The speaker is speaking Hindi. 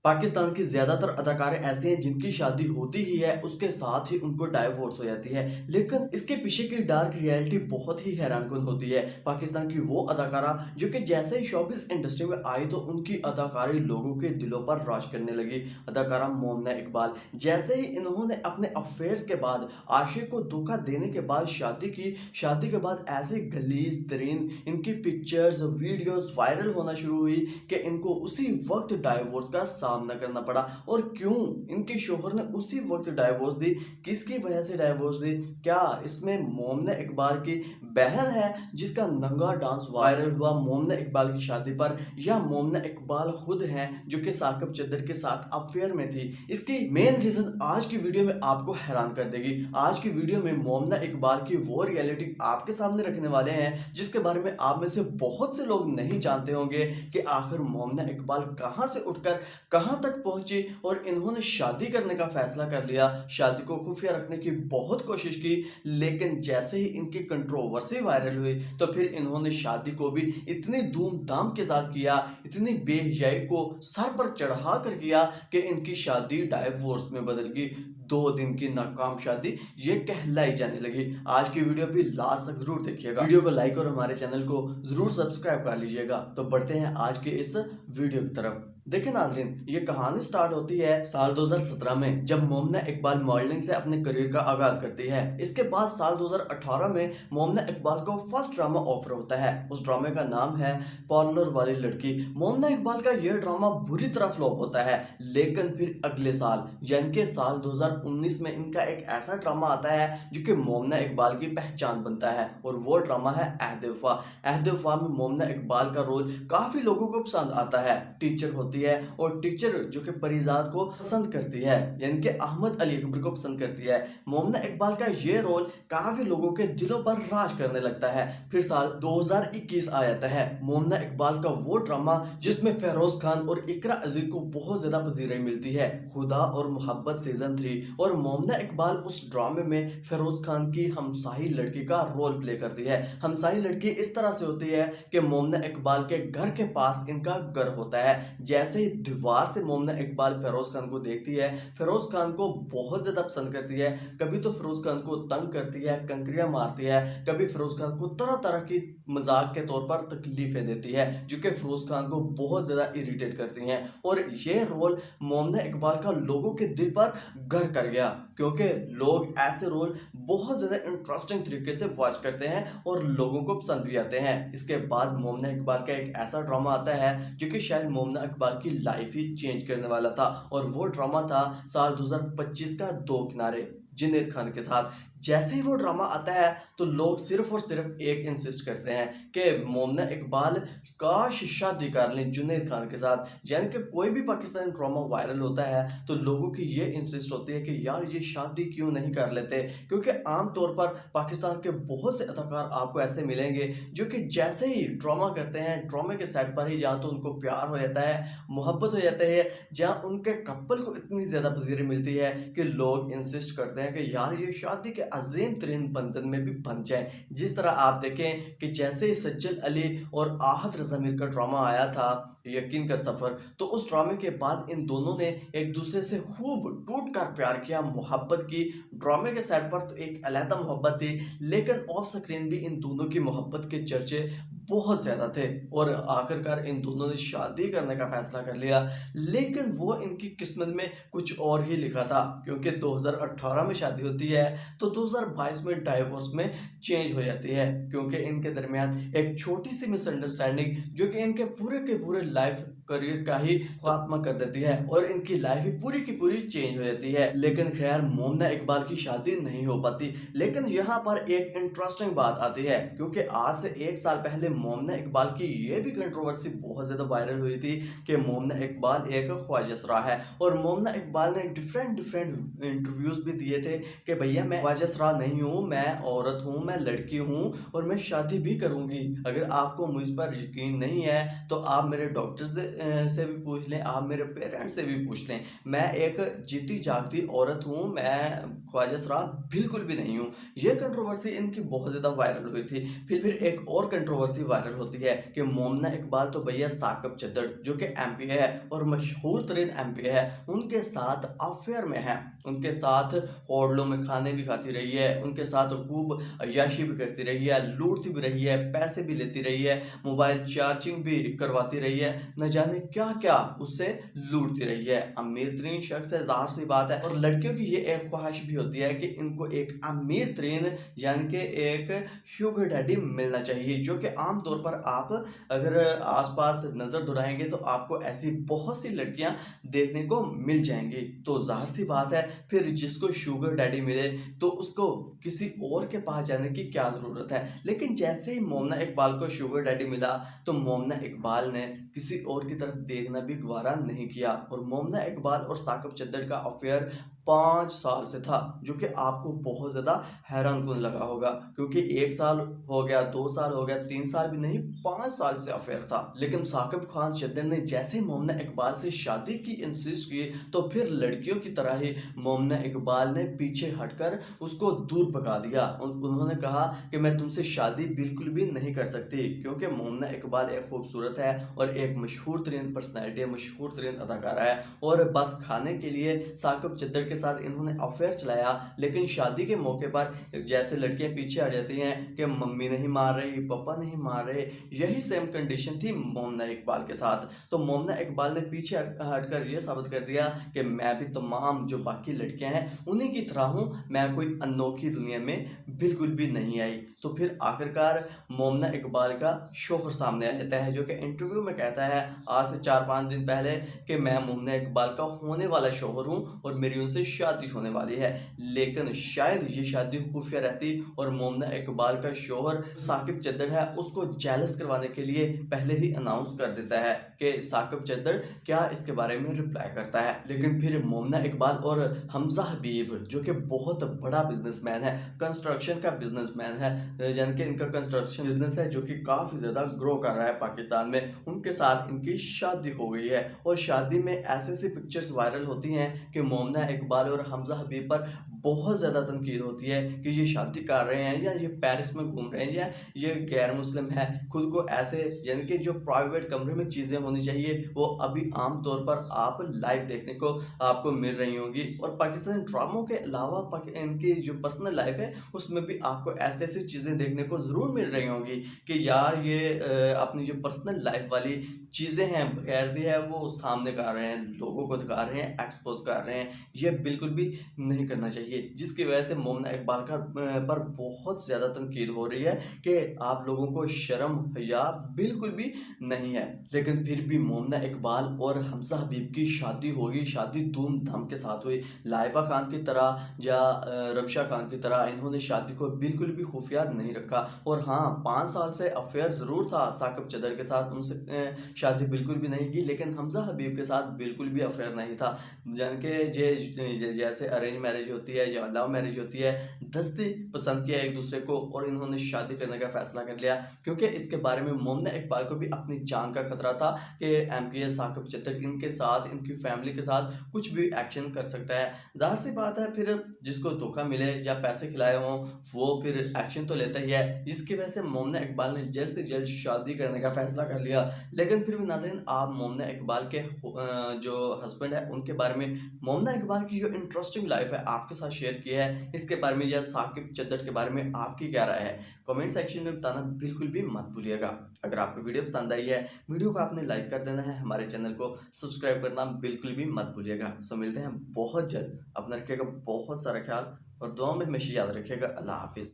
पाकिस्तान की ज़्यादातर अदाकारें ऐसी हैं जिनकी शादी होती ही है, उसके साथ ही उनको डाइवोर्स हो जाती है। लेकिन इसके पीछे की डार्क रियलिटी बहुत ही हैरानकुन होती है। पाकिस्तान की वो अदाकारा जो कि जैसे ही शोबिस इंडस्ट्री में आई तो उनकी अदाकारी लोगों के दिलों पर राज करने लगी। अदाकारा मोमना इकबाल, जैसे ही इन्होंने अपने अफेयर्स के बाद आशिक को धोखा देने के बाद शादी की, शादी के बाद ऐसे गलीज तरीन इनकी पिक्चर्स वीडियोस वायरल होना शुरू हुई कि इनको उसी वक्त डाइवोर्स का सामना करना पड़ा। और क्यों इनके शोहर ने उसी वक्त डाइवोर्स दी, किसकी वजह से डाइवोर्स दी? क्या इसमें मोमना इकबाल की बहन है जिसका नंगा डांस वायरल हुआ मोमना इकबाल की शादी पर, या मोमना इकबाल खुद हैं जो कि साकिब चद्दर के साथ अफेयर में थी? इसकी मेन रीजन आज की वीडियो में आपको हैरान कर देगी। आज की वीडियो में मोमना इकबाल की वो रियलिटी आपके सामने रखने वाले हैं जिसके बारे में आप में से बहुत से लोग नहीं जानते होंगे कि आखिर मोमना इकबाल कहां से उठकर कहां तक पहुंची और इन्होंने शादी करने का फैसला कर लिया। शादी को खुफिया रखने की बहुत कोशिश की, लेकिन जैसे ही इनकी कंट्रोवर्सी वायरल हुई तो फिर इन्होंने शादी को भी इतनी धूमधाम के साथ किया, इतनी बेहयाई को सर पर चढ़ा कर किया कि इनकी शादी डाइवोर्स में बदल गई। 2 दिन की नाकाम शादी ये कहलाई जाने लगी। आज की वीडियो भी लास्ट तक जरूर देखिएगा, वीडियो को लाइक और हमारे चैनल को जरूर सब्सक्राइब कर लीजिएगा। तो बढ़ते हैं आज के इस वीडियो की तरफ। देखिए नाज़रीन, ये कहानी स्टार्ट होती है साल 2017 में जब मोमना इकबाल मॉडलिंग से अपने करियर का आगाज करती है। इसके बाद साल 2018 में मोमना इकबाल को फर्स्ट ड्रामा ऑफर होता है। उस ड्रामे का नाम है पार्लर वाली लड़की। मोमना इकबाल का यह ड्रामा बुरी तरह फ्लॉप होता है, लेकिन फिर अगले साल यानी कि साल 2019 में इनका एक ऐसा ड्रामा आता है जो कि मोमना इकबाल की पहचान बनता है, और वो ड्रामा है अहद वफा। अहद वफा में मोमना इकबाल का रोल काफी लोगों को पसंद आता है। टीचर होती है और टीचर जो कि परिजात को पसंद करती है, यानी कि अहमद अली अकबर को पसंद करती है। मोमना इकबाल का ये रोल काफी लोगों के दिलों पर राज करने लगता है। फिर साल 2021 आ जाता है मोमना इकबाल का वो ड्रामा जिसमें फेरोज खान और इकरा अजीज को बहुत ज्यादा पजीराई मिलती है, खुदा और मोहब्बत सीजन 3। और मोमना इकबाल उस ड्रामे में फेरोज खान की हमसाही लड़की का रोल प्ले करती है। हमसाही लड़की इस तरह से होती है कि मोमना इकबाल के घर के पास इनका घर होता है। जैसे ही दीवार से मोमना इकबाल फेरोज खान को देखती है, फेरोज खान को बहुत ज्यादा पसंद करती है। कभी तो फेरोज खान को तंग करती है, कंकरियां मारती है, कभी फेरोज खान को तरह तरह की मजाक के तौर पर तकलीफें देती है जो कि फेरोज खान को बहुत ज्यादा इरिटेट करती हैं। और ये रोल मोमना इकबाल का लोगों के दिल पर घर कर गया, क्योंकि लोग ऐसे रोल बहुत ज्यादा इंटरेस्टिंग तरीके से वॉच करते हैं और लोगों को पसंद भी आते हैं। इसके बाद मोमना इकबाल का एक ऐसा ड्रामा आता है जो कि शायद मोमना इकबाल की लाइफ ही चेंज करने वाला था, और वो ड्रामा था साल 2025 का दो किनारे जुनैद खान के साथ। जैसे ही वो ड्रामा आता है तो लोग सिर्फ और सिर्फ एक इंसिस्ट करते हैं कि मोमना इकबाल काश शादी कर लें जुनैद खान के साथ। यानी कि कोई भी पाकिस्तानी ड्रामा वायरल होता है तो लोगों की ये इंसिस्ट होती है कि यार ये शादी क्यों नहीं कर लेते, क्योंकि आमतौर पर पाकिस्तान के बहुत से अदाकार आपको ऐसे मिलेंगे जो कि जैसे ही ड्रामा करते हैं, ड्रामे के सेट पर ही जहाँ तो उनको प्यार हो जाता है, मोहब्बत हो जाता है, जहाँ उनके कपल को इतनी ज़्यादा पजीरी मिलती है कि लोग इंसिस्ट करते हैं कि यार ये शादी के अजीम तरीन बंधन में भी बन जाए। जिस तरह आप देखें कि जैसे ही सज्जल अली और आहत रज़ा मीर का ड्रामा आया था यकीन का सफ़र, तो उस ड्रामे के बाद इन दोनों ने एक दूसरे से खूब टूट कर प्यार किया, मोहब्बत की। ड्रामे के सेट पर तो एक अलहदा मोहब्बत थी, लेकिन ऑफ स्क्रीन भी इन दोनों की मोहब्बत के चर्चे बहुत ज़्यादा थे, और आखिरकार इन दोनों ने शादी करने का फैसला कर लिया। लेकिन वो इनकी किस्मत में कुछ और ही लिखा था, क्योंकि 2018 में शादी होती है तो 2022 में डाइवोर्स में चेंज हो जाती है, क्योंकि इनके दरमियान एक छोटी सी मिसअंडरस्टैंडिंग जो कि इनके पूरे के पूरे लाइफ करियर का ही खात्मा कर देती है और इनकी लाइफ ही पूरी की पूरी चेंज हो जाती है। लेकिन खैर मोमना इकबाल की शादी नहीं हो पाती। लेकिन यहाँ पर एक इंटरेस्टिंग बात आती है, क्योंकि आज से 1 साल पहले मोमना इकबाल की ये भी कंट्रोवर्सी बहुत ज़्यादा वायरल हुई थी कि मोमना इकबाल एक ख्वाजसरा है, और मोमना इकबाल ने डिफरेंट इंटरव्यूज़ भी दिए थे कि भैया मैं ख्वाजसरा नहीं हूँ, मैं औरत हूँ, मैं लड़की हूँ और मैं शादी भी करूँगी। अगर आपको मुझ पर यकीन नहीं है तो आप मेरे डॉक्टर से से भी पूछ लें, आप मेरे पेरेंट्स से भी पूछ लें, मैं एक जीती जागती औरत हूँ, मैं ख्वाजा सराफ बिल्कुल भी नहीं हूँ। ये कंट्रोवर्सी इनकी बहुत ज़्यादा वायरल हुई थी। फिर एक और कंट्रोवर्सी वायरल होती है कि मोमना इकबाल तो भैया साकिब चद्दड़ जो कि एमपी है और मशहूर तरीन एमपी है, उनके साथ अफेयर में है, उनके साथ होटलों में खाने भी खाती रही है, उनके साथ खूब अय्याशी भी करती रही है, लूटती भी रही है, पैसे भी लेती रही है, मोबाइल चार्जिंग भी करवाती रही है, न जाने क्या क्या उससे लूटती रही है। अमीर तरीन शख्स है, ज़ाहिर सी बात है। और लड़कियों की ये एक ख्वाहिश भी होती है कि इनको एक अमीर तरीन यानी कि एक शुगर डैडी मिलना चाहिए, जो कि आम तौर पर आप अगर आसपास नज़र दौड़ाएंगे तो आपको ऐसी बहुत सी लड़कियां देखने को मिल जाएंगी। तो ज़ाहिर सी बात है, फिर जिसको शुगर डैडी मिले तो उसको किसी और के पास जाने की क्या ज़रूरत है। लेकिन जैसे ही मोमना इकबाल को शुगर डैडी मिला तो मोमना इकबाल ने किसी और की तरफ देखना भी गवारा नहीं किया और मोमना इकबाल और साकिब चद्दड़ का अफेयर 5 साल से था, जो कि आपको बहुत ज़्यादा हैरानकुन लगा होगा, क्योंकि 1 साल हो गया, 2 साल हो गया, 3 साल भी नहीं, 5 साल से अफेयर था। लेकिन साकिब खान चद्दड़ ने जैसे ही मोमना इकबाल से शादी की इंसिस्ट की तो फिर लड़कियों की तरह ही मोमना इकबाल ने पीछे हटकर उसको दूर भगा दिया। उन्होंने कहा कि मैं तुमसे शादी बिल्कुल भी नहीं कर सकती, क्योंकि मोमना इकबाल एक खूबसूरत है और एक मशहूर तरीन पर्सनैलिटी है, मशहूर तरीन अदाकारा है, और बस खाने के लिए साकिब चद्दड़ के साथ इन्होंने अफेयर चलाया। लेकिन शादी के मौके पर जैसे लड़कियां पीछे हट जाती हैं कि मम्मी नहीं मार रही, पापा नहीं मार रहे, यही सेम कंडीशन थी मोमना इकबाल के साथ। तो मोमना इकबाल ने पीछे हटकर यह साबित कर दिया कि मैं भी तमाम जो बाकी लड़कियां हैं उन्हीं की तरह हूं, मैं कोई अनोखी दुनिया में बिल्कुल भी नहीं आई। तो फिर आखिरकार मोमना इकबाल का शोहर सामने आ जाता है, जो कि इंटरव्यू में कहता है आज से 4-5 दिन पहले कि मैं मोमना इकबाल का होने वाला शोहर हूं और मेरी उनसे शादी होने वाली है। लेकिन शायद ये शादी खुफिया रहती और मोमना इकबाल का शोहर साकिब चद्दड़ है उसको जेलस करवाने के लिए पहले ही अनाउंस कर देता है कि साकिब चद्दड़ क्या इसके बारे में रिप्लाई करता है। लेकिन फिर मोमना इकबाल और हमजा हबीब, जो कि बहुत बड़ा बिजनेसमैन है, कंस्ट्रक्शन का बिजनेसमैन है, यानी कि इनका कंस्ट्रक्शन बिजनेस है जो कि काफ़ी ज़्यादा ग्रो कर रहा है पाकिस्तान में, उनके साथ इनकी शादी हो गई है। और शादी में ऐसे ऐसी पिक्चर्स वायरल होती हैं कि मोमना इकबाल और हमजा हबीब पर बहुत ज़्यादा तनकीद होती है कि ये शादी कर रहे हैं या ये पेरिस में घूम रहे हैं या ये गैर मुस्लिम है, खुद को ऐसे, यानी कि जो प्राइवेट कमरे में चीज़ें होनी चाहिए वो अभी आम तौर पर आप लाइव देखने को आपको मिल रही होंगी। और पाकिस्तानी ड्रामों के अलावा इनकी जो पर्सनल लाइफ है उसमें भी आपको ऐसे ऐसी चीज़ें देखने को ज़रूर मिल रही होंगी कि यार ये अपनी जो पर्सनल लाइफ वाली चीज़ें हैं बगैर है वो सामने कर रहे हैं, लोगों को दिखा रहे हैं, एक्सपोज कर रहे हैं। ये बिल्कुल भी नहीं करना चाहिए, जिसकी वजह से मोमना इकबाल का पर बहुत ज़्यादा तनकीद हो रही है कि आप लोगों को शर्म हया बिल्कुल भी नहीं है। लेकिन फिर भी मोमना इकबाल और हमजा हबीब की शादी होगी, शादी धूमधाम के साथ हुई। लाइबा खान की तरह या रबशा खान की तरह इन्होंने शादी को बिल्कुल भी खुफिया नहीं रखा। और हाँ, 5 साल से अफेयर ज़रूर था साकिब चद्दड़ के साथ, उनसे शादी बिल्कुल भी नहीं की, लेकिन हमजा हबीब के साथ बिल्कुल भी अफेयर नहीं था। जान के जैसे अरेंज मैरिज होती है या लव मैरिज होती है, दस्ती पसंद किया एक दूसरे को और इन्होंने शादी करने का फैसला कर लिया, क्योंकि इसके बारे में मोमना इकबाल को भी अपनी जान का खतरा था कि एमपीए साकिब चद्दड़ इनके साथ, इनकी फैमिली के साथ कुछ भी एक्शन कर सकता है। जाहिर सी बात है, फिर जिसको धोखा मिले या पैसे खिलाए हों वो फिर एक्शन तो लेता ही है। इसकी वजह से मोमना इकबाल ने जल्द से जल्द शादी करने का फैसला कर लिया। लेकिन फिर भी नाज़रीन, आप मोमना इकबाल के जो हस्बैंड है उनके बारे में, मोमना इकबाल की जो इंटरेस्टिंग लाइफ है आपके साथ शेयर किया है, इसके बारे में या साकिब चद्दड़ के बारे में आपकी क्या राय है, कमेंट सेक्शन में बताना बिल्कुल भी मत भूलिएगा। अगर आपको वीडियो पसंद आई है, वीडियो को आपने लाइक कर देना है, हमारे चैनल को सब्सक्राइब करना बिल्कुल भी मत भूलिएगा। सो मिलते हैं बहुत जल्द, अपना रखिएगा बहुत सारा ख्याल और दुआ में हमेशा याद रखिएगा। अल्लाह हाफिज़।